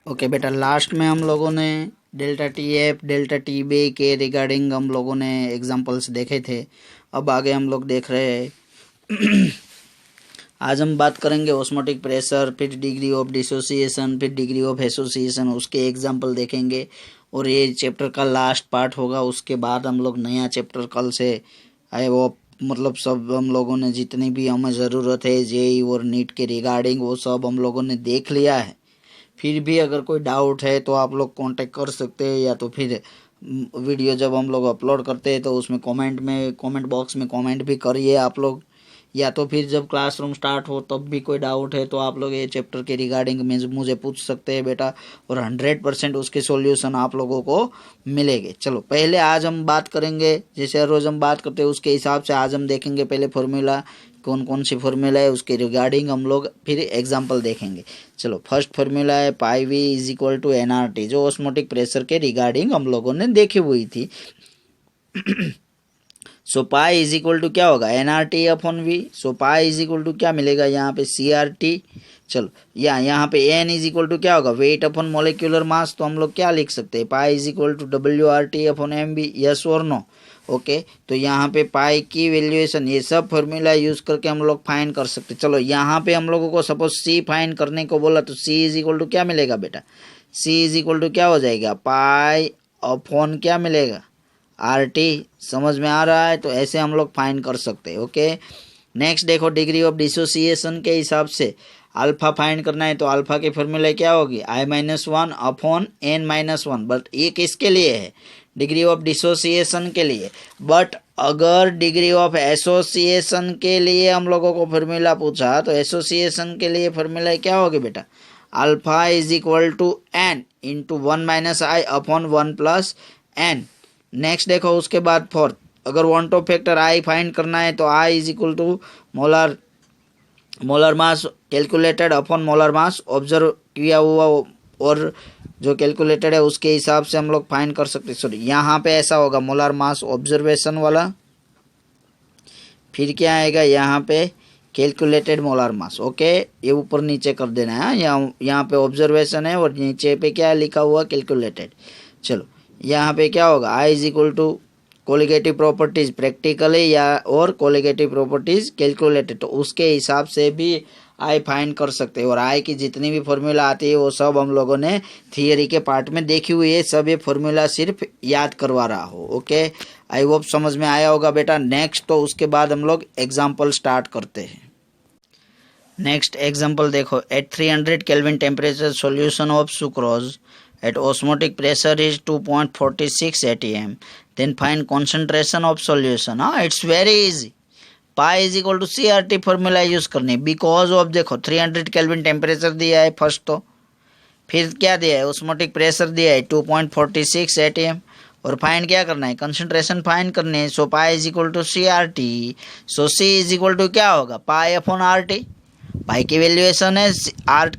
Okay बेटा, last में हम लोगों ने delta T F delta T B के रिगार्डिंग हम लोगों ने एग्जांपल्स देखे थे। अब आगे हम लोग देख रहे हैं आज हम बात करेंगे ऑस्मोटिक प्रेशर, फिर डिग्री ऑफ डिसोसिएशन, फिर डिग्री ऑफ एसोसिएशन, उसके एग्जांपल देखेंगे और ये चैप्टर का लास्ट पार्ट होगा। उसके बाद हम लोग नया चैप्टर कल से आए वो मतलब सब हम लोगों ने जितनी भी हमें ज़रूरत है जेई और नीट के रिगार्डिंग वो सब हम लोगों ने देख लिया है। फिर भी अगर कोई डाउट है तो आप लोग कांटेक्ट कर सकते हैं, या तो फिर वीडियो जब हम लोग अपलोड करते हैं तो उसमें कमेंट बॉक्स में कमेंट भी करिए आप लोग, या तो फिर जब क्लासरूम स्टार्ट हो तब भी कोई डाउट है तो आप लोग ये चैप्टर के रिगार्डिंग में मुझे पूछ सकते हैं बेटा, और 100% उसके सॉल्यूशन आप लोगों को मिलेंगे। चलो पहले आज हम बात करेंगे, जैसे हर रोज़ हम बात करते हैं उसके हिसाब से आज हम देखेंगे पहले फार्मूला, कौन कौन सी फार्मूला है उसके रिगार्डिंग हम लोग फिर एग्जाम्पल देखेंगे। चलो फर्स्ट फार्मूला है pi V is equal to NRT, जो ऑस्मोटिक प्रेशर के रिगार्डिंग हम लोगों ने देखी हुई थी। So pi is equal to क्या होगा, NRT upon V. So pi is equal to क्या मिलेगा यहाँ पे, सीआरटी। चलो यहाँ पे एन इज इक्वल टू क्या होगा, वेट अपॉन मोलिकुलर मास। तो हम लोग क्या लिख सकते हैं, pi is equal to W R T upon M B, yes और नो। ओके, तो यहाँ पे पाई की वैल्यूएशन ये सब फॉर्मूला यूज करके हम लोग फाइंड कर सकते। चलो यहाँ पे हम लोगों को सपोज सी फाइंड करने को बोला तो सी इज इक्वल टू क्या मिलेगा बेटा, सी इज इक्वल टू क्या हो जाएगा, पाई अपॉन क्या मिलेगा, आर टी। समझ में आ रहा है, तो ऐसे हम लोग फाइंड कर सकते हैं। ओके, नेक्स्ट देखो डिग्री ऑफ डिसोसिएशन के हिसाब से अल्फा फाइंड करना है तो अल्फा के फॉर्मूला क्या होगी, I-1 अपॉन n-1। बट ये किसके लिए है, डिग्री ऑफ डिसोसिएशन के लिए। बट अगर डिग्री ऑफ एसोसिएशन के लिए हम लोगों को फॉर्मूला पूछा तो एसोसिएशन के लिए फॉर्मूला क्या होगी बेटा, alpha is equal to n into 1 - I upon 1 plus n। Next देखो उसके बाद फोर्थ, अगर van't Hoff factor I find करना है तो I is equal to molar mass calculated upon molar mass observed किया हुआ, और जो कैलकुलेटेड है उसके हिसाब से हम लोग फाइंड कर सकते हैं। सॉरी, यहाँ पे ऐसा होगा मोलर मास ऑब्जर्वेशन वाला, फिर क्या आएगा यहाँ पे कैलकुलेटेड मोलर मास। ओके, ये ऊपर नीचे कर देना है, यहाँ पे ऑब्जर्वेशन है और नीचे पे क्या लिखा हुआ, कैलकुलेटेड। चलो यहाँ पे क्या होगा, I is equal to colligative properties practically या और कोलिगेटिव प्रॉपर्टीज कैलकुलेटेड, तो उसके हिसाब से भी I फाइंड कर सकते हैं। और I की जितनी भी फॉर्मूला आती है वो सब हम लोगों ने थियरी के पार्ट में देखी हुई है, सब ये फॉर्मूला सिर्फ याद करवा रहा हो। ओके, आई होप समझ में आया होगा बेटा। नेक्स्ट तो उसके बाद हम लोग एग्जाम्पल स्टार्ट करते हैं। नेक्स्ट एग्जाम्पल देखो, at 300 kelvin temperature solution of sucrose at osmotic pressure is 2.46 atm, then find concentration of solution। it's very easy, pi is equal to CRT formula use करनी है, बिकॉज ऑफ देखो 300 kelvin temperature दिया है first, तो फिर क्या दिया है, ऑस्मोटिक प्रेशर दिया है 2.46 atm, और फाइंड क्या करना है, कंसंट्रेशन फाइंड करनी है। So pi is equal to CRT, so C is equal to क्या होगा, पाई अपॉन RT। पाई की वैल्यूएशन है, आर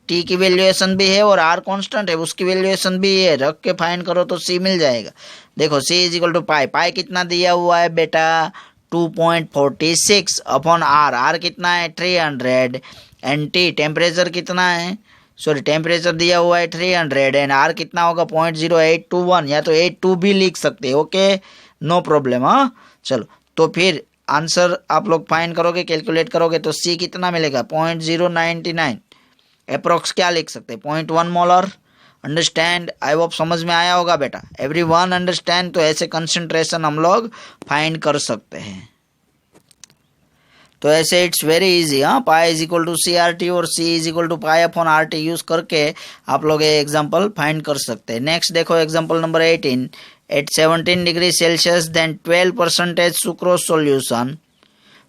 टी की वैल्यूएशन भी है और आर कांस्टेंट है उसकी वैल्यूएशन भी है, रख के फाइंड करो तो सी मिल जाएगा। देखो सी इज इक्वल टू पाई, पाई कितना दिया हुआ है बेटा 2.46 अपॉन आर, आर कितना है 300, एंड टी टेम्परेचर कितना है, सॉरी टेम्परेचर दिया हुआ है 300 एंड आर कितना होगा 0.0821, या तो 82 भी लिख सकते हैं। Okay, no problem. हाँ चलो, तो फिर आंसर आप लोग फाइंड करोगे, कैलकुलेट करोगे तो सी कितना मिलेगा 0.099, अप्रोक्स क्या लिख सकते हैं 0.1 मोलर। अंडरस्टैंड, आई होप समझ में आया होगा बेटा, एवरीवन अंडरस्टैंड। तो ऐसे कंसंट्रेशन हम लोग फाइंड कर सकते हैं, तो ऐसे इट्स वेरी इजी। हाँ, pi is equal to CRT और C is equal to pi upon RT use करके आप लोग ये एग्जाम्पल फाइंड कर सकते हैं। नेक्स्ट देखो example number 18, at 17 degree Celsius then 12% sucrose solution,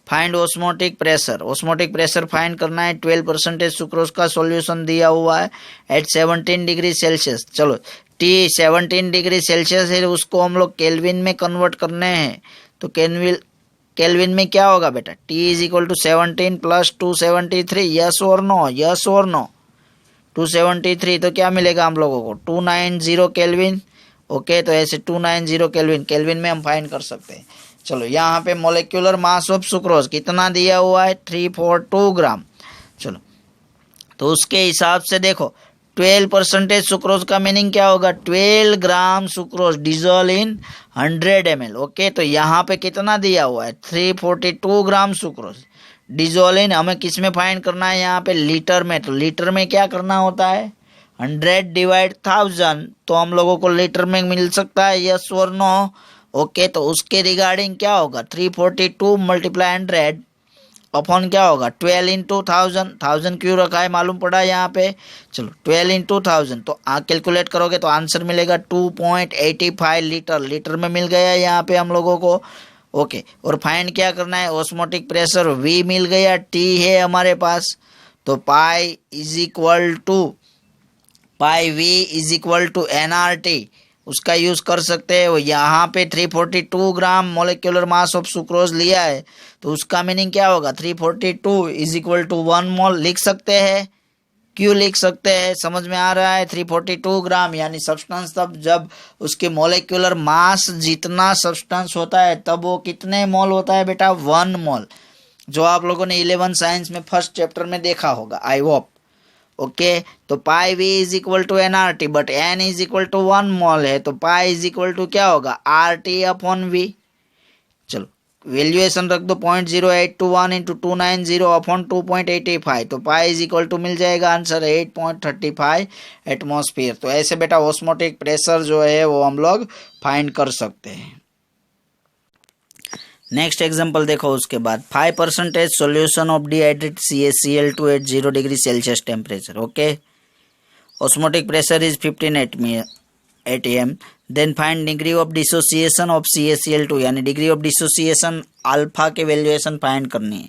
find osmotic pressure. Osmotic pressure find करना है, 12% सुक्रोज का सॉल्यूशन दिया हुआ है एट 17 डिग्री सेल्सियस। चलो T 17 डिग्री सेल्सियस है, उसको हम लोग केल्विन में कन्वर्ट करने हैं, तो केल्विन में क्या होगा बेटा, T is equal to 17 plus 273, yes और नो, यस और नो। 273 तो क्या मिलेगा हम लोगों को 290 केल्विन। ओके, तो ऐसे 290 केल्विन, केल्विन में हम फाइंड कर सकते हैं। चलो यहाँ पे मोलिकुलर मास ऑफ सुक्रोज कितना दिया हुआ है 342 ग्राम। चलो तो उसके हिसाब से देखो 12% सुक्रोज का मीनिंग क्या होगा? 12 ग्राम सुक्रोज डिजोल इन 100 ml। ओके, तो यहाँ पे कितना दिया हुआ है? 342 ग्राम सुक्रोज डिजोल इन, हमें किस में फाइंड करना है? यहाँ पे लीटर में। तो लीटर में क्या करना होता है? 100 डिवाइड 1000, तो हम लोगों को लीटर में मिल सकता है, यस और नो? ओके, तो उसके रिगार्डिंग क्या होगा? 342 मल्टीप्लाई 100 अपॉन क्या होगा? 12 इंटू 1000। 1000 क्यों रखा है मालूम पड़ा यहाँ पे? चलो 12 इंटू 1000, तो कैलकुलेट करोगे तो आंसर मिलेगा 2.85 लीटर। लीटर में मिल गया यहाँ पे हम लोगों को। ओके, और फाइंड क्या करना है? ऑस्मोटिक प्रेशर V मिल गया, T है हमारे पास, तो pi V is equal to NRT, उसका यूज कर सकते हैं। यहाँ पे 342 gram molecular mass of sucrose लिया है, तो उसका मीनिंग क्या होगा? 342 इज इक्वल टू 1 मोल लिख सकते हैं। क्यों लिख सकते हैं? समझ में आ रहा है? 342 ग्राम यानी सब्सटेंस, तब जब उसके मोलिकुलर मास जितना सब्सटेंस होता है तब वो कितने मोल होता है बेटा? 1 मोल, जो आप लोगों ने 11 साइंस में फर्स्ट चैप्टर में देखा होगा, आई होप। ओके, तो pi V is equal to NRT, but N is equal to 1 mole है, तो पाई इज इक्वल टू क्या होगा? RT upon V। चलो वैल्यूएशन रख दो, 0.0821 इंटू 290 अपॉन 2.85, तो पाई इज इक्वल टू मिल जाएगा आंसर 8.35 एटमॉस्फेयर। तो ऐसे बेटा ऑस्मोटिक प्रेशर जो है वो हम लोग फाइंड कर सकते हैं। नेक्स्ट एग्जांपल देखो उसके बाद, 5% solution of dihydrate CaCl2 at 0 degree Celsius temperature. Okay, osmotic pressure is 15 atm, then find degree of dissociation of CaCl2, यानी डिग्री ऑफ डिसोसिएशन अल्फा के वैल्यूएशन फाइंड करनी है।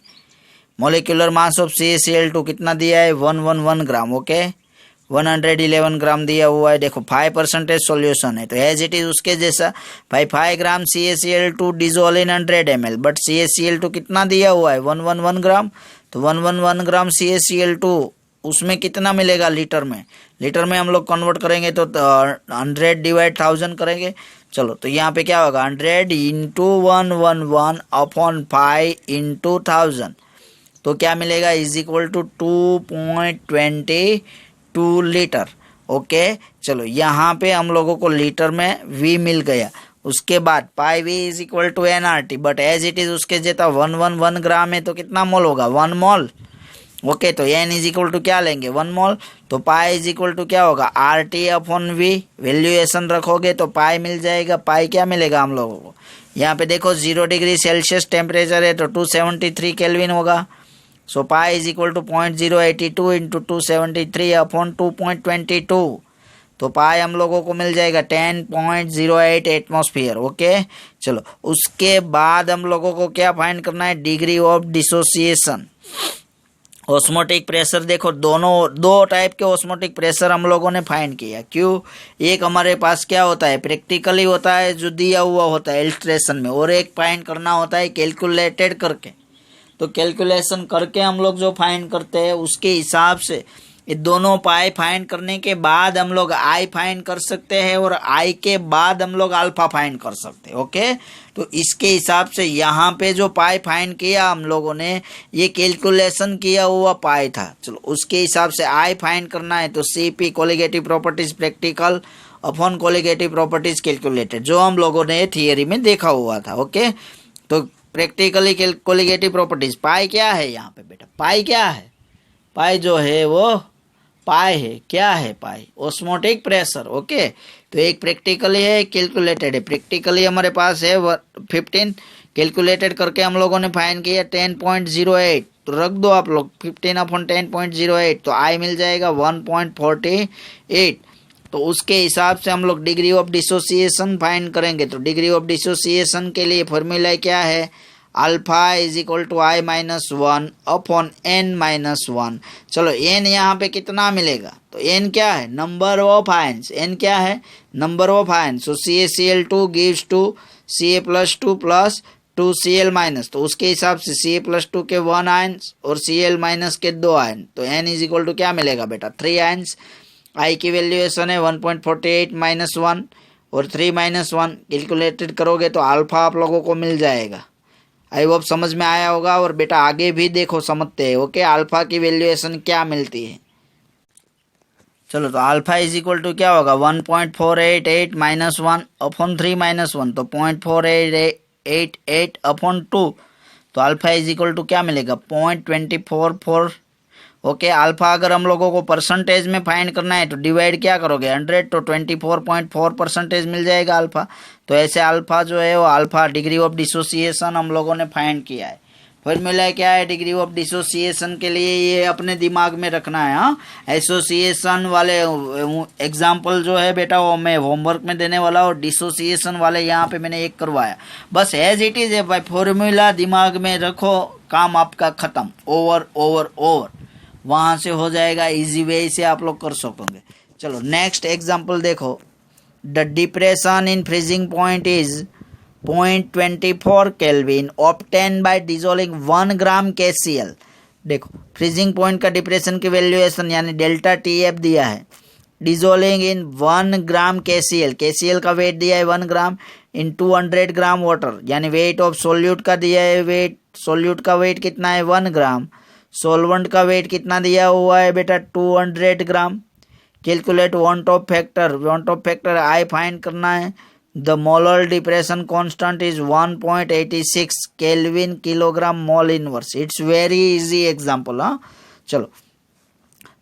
मोलिकुलर मास ऑफ CaCl2 कितना दिया है? 111 ग्राम। ओके, 111 ग्राम दिया हुआ है। देखो 5% सॉल्यूशन है, तो एज इट इज उसके जैसा 5 ग्राम CaCl2 dissolve in 100 ml, but CaCl2 कितना दिया हुआ है? 111 ग्राम। तो 111 ग्राम CaCl2 उसमें कितना मिलेगा लीटर में? लीटर में हम लोग कन्वर्ट करेंगे तो 100 डिवाइड 1000 करेंगे। चलो, तो यहाँ पे क्या होगा? 100 इंटू 111 अपॉन 5 इंटू 1000, तो क्या मिलेगा? Is equal to 2.22 litre. Okay, चलो यहाँ पे हम लोगों को लीटर में V मिल गया। उसके बाद pi V is equal to NRT, but as it is उसके जैसा 111 ग्राम है, तो कितना मोल होगा? 1 मोल। ओके, तो N इज इक्वल टू क्या लेंगे? 1 मोल। तो पाई इज इक्वल टू क्या होगा? RT upon V। वैल्यूएशन रखोगे तो पाई मिल जाएगा। पाई क्या मिलेगा हम लोगों को? यहाँ पे देखो 0 डिग्री सेल्सियस टेम्परेचर है, तो 273 केल्विन होगा। So pi is equal to 0.082 into 273 upon 2.22, तो पाई हम लोगों को मिल जाएगा 10.08 एटमॉस्फेयर। ओके, चलो उसके बाद हम लोगों को क्या फाइंड करना है? Degree of dissociation. Osmotic pressure देखो, दो टाइप के ऑस्मोटिक प्रेशर हम लोगों ने फाइंड किया। क्यों? एक हमारे पास क्या होता है? प्रैक्टिकली होता है, जो दिया हुआ होता है इलस्ट्रेशन में, और एक फाइंड करना होता है कैलकुलेटेड करके। तो कैलकुलेशन करके हम लोग जो फाइंड करते हैं उसके हिसाब से ये दोनों पाई फाइंड करने के बाद हम लोग आई फाइंड कर सकते हैं, और आई के बाद हम लोग अल्फा फाइंड कर सकते हैं। ओके, तो इसके हिसाब से यहाँ पे जो पाई फाइंड किया हम लोगों ने, ये कैलकुलेशन किया हुआ पाई था। चलो उसके हिसाब से आई फाइंड करना है, तो CP colligative properties practical upon colligative properties calculated, जो हम लोगों ने थियरी में देखा हुआ था। ओके, तो प्रैक्टिकली कोलिगेटिव प्रॉपर्टीज, पाई क्या है यहाँ पे बेटा? पाई क्या है? पाई जो है वो पाई है। क्या है पाई? Osmotic pressure. ओके, तो एक प्रैक्टिकली है, कैलकुलेटेड है। प्रैक्टिकली हमारे पास है 15, कैलकुलेटेड करके हम लोगों ने फाइंड किया 10.08, तो रख दो आप लोग 15 अपॉन 10.08, तो आई मिल जाएगा 1.48। तो उसके हिसाब से हम लोग डिग्री ऑफ डिसोसिएशन फाइंड करेंगे। तो डिग्री ऑफ डिसोसिएशन के लिए फॉर्मूला क्या है? Alpha is equal to I-1 upon N-1। चलो N यहाँ पे कितना मिलेगा? तो N क्या है? Number of ions. N क्या है? Number of ions. So CaCl2 gives two Ca+2 plus 2Cl-, तो उसके हिसाब से Ca+2 के 1 आयंस और Cl- के 2 आयन, तो N इज इक्वल टू क्या मिलेगा बेटा? 3 आयंस। I की वैल्यूएशन है 1.48 - 1 और 3 - 1, कैलकुलेटेड करोगे तो अल्फा आप लोगों को मिल जाएगा। आई होप समझ में आया होगा, और बेटा आगे भी देखो समझते हैं। ओके, अल्फा की वैल्यूएशन क्या मिलती है। चलो तो अल्फा इज इक्वल टू क्या होगा 1.488 माइनस 1 अपॉन 3 माइनस 1 तो 0.488 अपॉन 2 तो अल्फा इज इक्वल टू क्या मिलेगा 0.244। ओके अल्फा अगर हम लोगों को परसेंटेज में फाइंड करना है तो डिवाइड क्या करोगे 100 तो 24.4% मिल जाएगा अल्फा। तो ऐसे अल्फा जो है वो अल्फा डिग्री ऑफ डिसोसिएशन हम लोगों ने फाइंड किया है। फॉर्मूला क्या है डिग्री ऑफ डिसोसिएशन के लिए, ये अपने दिमाग में रखना है। हाँ एसोसिएशन वाले एग्जाम्पल जो है बेटा वो मैं होमवर्क में देने वाला और डिसोसिएशन वाले यहाँ पे मैंने एक करवाया, बस एज इट इज है भाई। फॉर्मूला दिमाग में रखो, काम आपका खत्म, ओवर ओवर ओवर, वहां से हो जाएगा, इजी वे से आप लोग कर सकोगे। चलो नेक्स्ट एग्जाम्पल देखो, the depression in freezing point is 0.24 kelvin obtain bye dissolving 1 gram KCl। देखो फ्रीजिंग पॉइंट का डिप्रेशन की वैल्यूएशन यानी डेल्टा TF दिया है, डिजोल्विंग इन 1 ग्राम KCl का वेट दिया है 1 ग्राम इन 200 ग्राम वाटर, यानी वेट ऑफ सोल्यूट का दिया है, वेट सोल्यूट का वेट कितना है 1 ग्राम, सोलवेंट का वेट कितना दिया हुआ है बेटा 200 ग्राम। Calculate van't Hoff factor i find करना है। The molar depression constant is 1.86 kelvin kilogram mole inverse. It's very easy example. हाँ चलो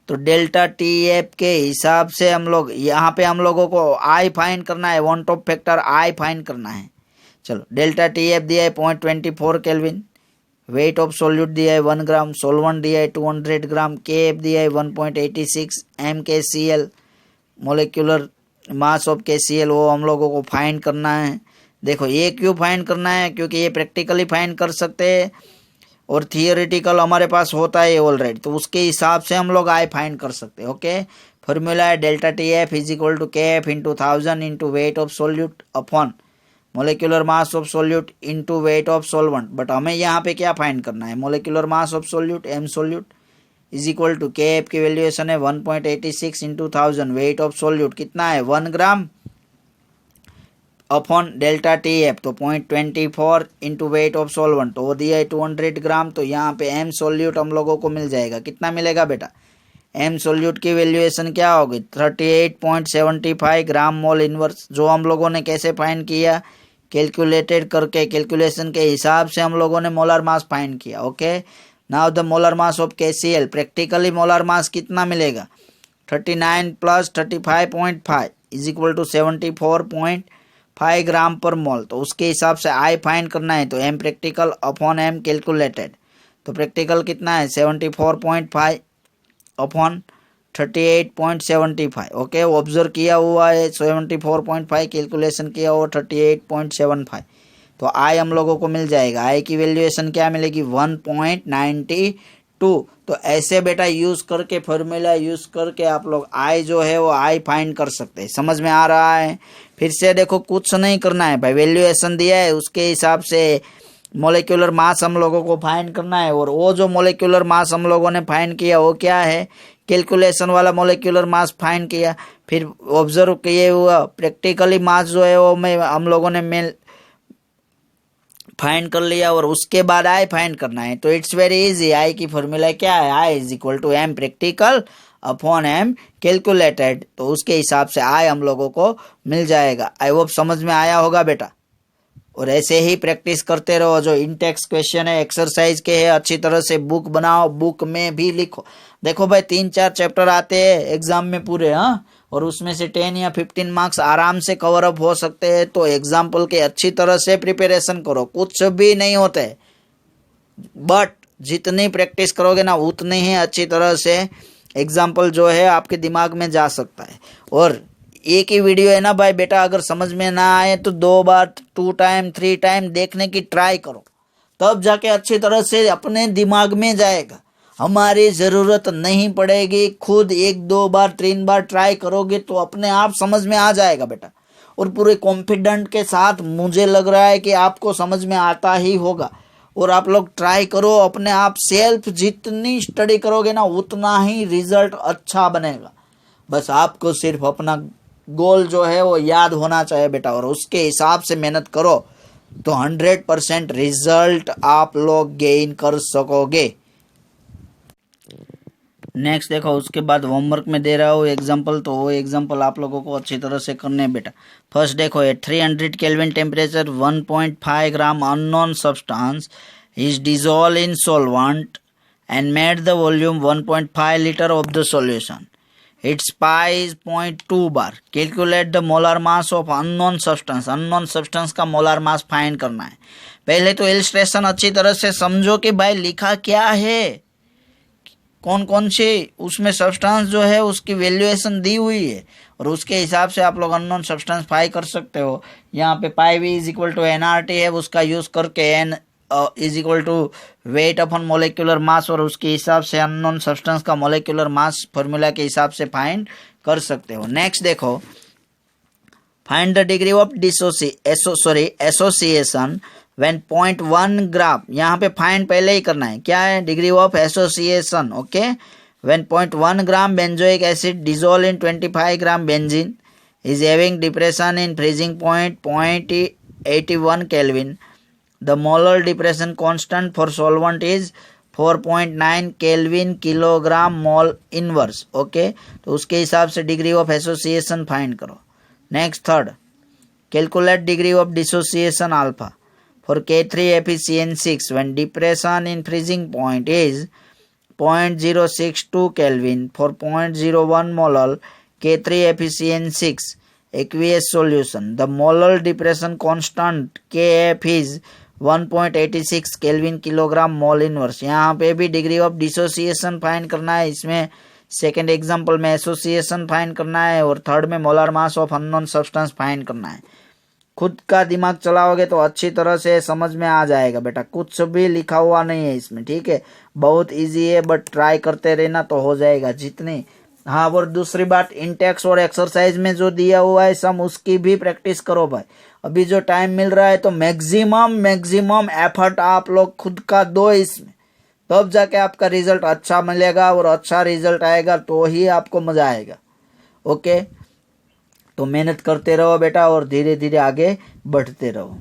तो डेल्टा TF के हिसाब से हम लोग यहाँ पे हम लोगों को आई फाइंड करना है, one Hoff factor i find करना है। चलो डेल्टा TF दिया है 0.24 केल्विन, वेट ऑफ सोल्यूट दिया है 1 ग्राम, सोलवेंट दिया है 200 ग्राम, KF दिया है 1.86 MKCl, molecular mass of KCl वो हम लोगों को फाइंड करना है। देखो ये क्यों फाइंड करना है, क्योंकि ये प्रैक्टिकली फाइंड कर सकते हैं और थियोरेटिकल हमारे पास होता है ऑलरेडी, तो उसके हिसाब से हम लोग आई फाइंड कर सकते हैं। ओके फॉर्मूला है delta TF is equal to KF into 1000 into weight of solute upon molecular mass of solute into weight of solvent. But हमें यहाँ पे क्या फाइंड करना है, molecular mass of solute M solute is equal to KF की valuation है 1.86 into 1000, wait of solute कितना है 1 ग्राम अपॉन डेल्टा TF तो 0.24 इंटू वेट ऑफ सोलवेंट तो वो दिया है 200 ग्राम। तो यहाँ पे M सोल्यूट हम लोगों को मिल जाएगा, कितना मिलेगा बेटा M सोल्यूट की वैल्यूएशन क्या होगी 38.75 ग्राम मोल इनवर्स, जो हम लोगों ने कैसे फाइंड किया कैलकुलेटेड करके, कैलकुलेशन के हिसाब से हम लोगों ने मोलर मास फाइंड किया। Okay now the molar mass of KCl, practically molar mass कितना मिलेगा 39 प्लस 35.5 इज इक्वल टू 74.5 ग्राम पर मोल। तो उसके हिसाब से आई फाइंड करना है, तो M practical upon M calculated, तो प्रैक्टिकल कितना है 74.5 अपॉन 38.75। ओके ऑब्जर्व किया हुआ है 74.5, कैलकुलेशन किया हुआ 38.75, तो आई हम लोगों को मिल जाएगा। आई की वैल्यूएशन क्या मिलेगी 1.92। तो ऐसे बेटा यूज करके फॉर्मूला यूज करके आप लोग आई जो है वो आई फाइंड कर सकते हैं। समझ में आ रहा है? फिर से देखो कुछ नहीं करना है भाई, वैल्यूएशन दिया है उसके हिसाब से मोलिकुलर मास हम लोगों को फाइंड करना है, और वो जो मोलिकुलर मास हम लोगों ने फाइंड किया वो क्या है कैलकुलेशन वाला मोलिकुलर मास फाइंड किया, फिर ऑब्जर्व किए हुआ प्रैक्टिकली मास जो है वो हम लोगों ने फाइंड कर लिया, और उसके बाद आई फाइंड करना है। तो इट्स वेरी इजी, आई की फॉर्मूला क्या है i is equal to M practical upon M calculated, तो उसके हिसाब से आई हम लोगों को मिल जाएगा। आई होप समझ में आया होगा बेटा, और ऐसे ही प्रैक्टिस करते रहो। जो इंटेक्स क्वेश्चन है एक्सरसाइज के है अच्छी तरह से बुक बनाओ, बुक में भी लिखो। देखो भाई 3-4 चैप्टर आते हैं एग्जाम में पूरे, हाँ, और उसमें से 10 या 15 मार्क्स आराम से कवर अप हो सकते हैं। तो एग्जाम्पल के अच्छी तरह से प्रिपरेशन करो, कुछ भी नहीं होते, बट जितनी प्रैक्टिस करोगे ना उतनी ही अच्छी तरह से एग्जाम्पल जो है आपके दिमाग में जा सकता है। और एक ही वीडियो है ना भाई बेटा, अगर समझ में ना आए तो 2 बार 2 टाइम 3 टाइम देखने की ट्राई करो, तब जाके अच्छी तरह से अपने दिमाग में जाएगा। हमारी ज़रूरत नहीं पड़ेगी, खुद 1-2 बार 3 बार ट्राई करोगे तो अपने आप समझ में आ जाएगा बेटा। और पूरे कॉन्फिडेंट के साथ मुझे लग रहा है कि आपको समझ में आता ही होगा। और आप लोग ट्राई करो अपने आप, सेल्फ जितनी स्टडी करोगे ना उतना ही रिजल्ट अच्छा बनेगा। बस आपको सिर्फ अपना गोल जो है वो याद होना चाहिए बेटा, और उसके हिसाब से मेहनत करो तो 100% रिजल्ट आप लोग गेन कर सकोगे। नेक्स्ट देखो, उसके बाद होमवर्क में दे रहा हूँ एग्जाम्पल, तो वो एग्जाम्पल आप लोगों को अच्छी तरह से करने हैं बेटा। फर्स्ट देखो, ए 300 kelvin temperature 1.5 gram unknown substance is dissolve in solvent and made the volume 1.5 liter of the solution. Its pi is 0.2 bar. Calculate the molar mass of unknown substance. Unknown substance का molar mass find करना है। पहले तो illustration अच्छी तरह से समझो कि भाई लिखा क्या है, कौन कौन से उसमें सब्सटेंस जो है उसकी वैल्यूएशन दी हुई है, और उसके हिसाब से आप लोग अननोन सब्सटेंस फाइंड कर सकते हो। यहाँ पे pi V is equal to NRT है, उसका यूज करके n is equal to weight upon molecular mass, और उसके हिसाब से अननोन सब्सटेंस का मोलिकुलर मास फॉर्मूला के हिसाब से फाइंड कर सकते हो। नेक्स्ट देखो, find the degree of association when 0.1 gram, यहाँ पे फाइंड पहले ही करना है, क्या है, degree of association. Okay, when 0.1 gram benzoic acid dissolve in 25 gram benzene is having depression in freezing point 0.81 kelvin, the molar depression constant for solvent is 4.9 kelvin kilogram mole inverse. Okay, तो उसके हिसाब से degree of association find करो। Next third, calculate degree of dissociation alpha for K3FeCN6 when depression in freezing point is 0.062 kelvin for 0.01 molar K3FeCN6 aqueous solution. The molar depression constant Kf is 1.86 kelvin kilogram mole inverse. यहाँ पे भी degree of dissociation find करना है, इसमें second example में association find करना है, और थर्ड में molar mass of unknown substance find करना है। खुद का दिमाग चलाओगे तो अच्छी तरह से समझ में आ जाएगा बेटा, कुछ भी लिखा हुआ नहीं है इसमें, ठीक है, बहुत इजी है, बट ट्राई करते रहना तो हो जाएगा जितनी। हाँ, और दूसरी बात, इंटेक्स और एक्सरसाइज में जो दिया हुआ है सम, उसकी भी प्रैक्टिस करो भाई। अभी जो टाइम मिल रहा है तो मैक्सिमम एफर्ट आप लोग खुद का दो इसमें, तब जाके आपका रिजल्ट अच्छा मिलेगा, और अच्छा रिजल्ट आएगा तो ही आपको मजा आएगा। ओके, तो मेहनत करते रहो बेटा, और धीरे धीरे आगे बढ़ते रहो।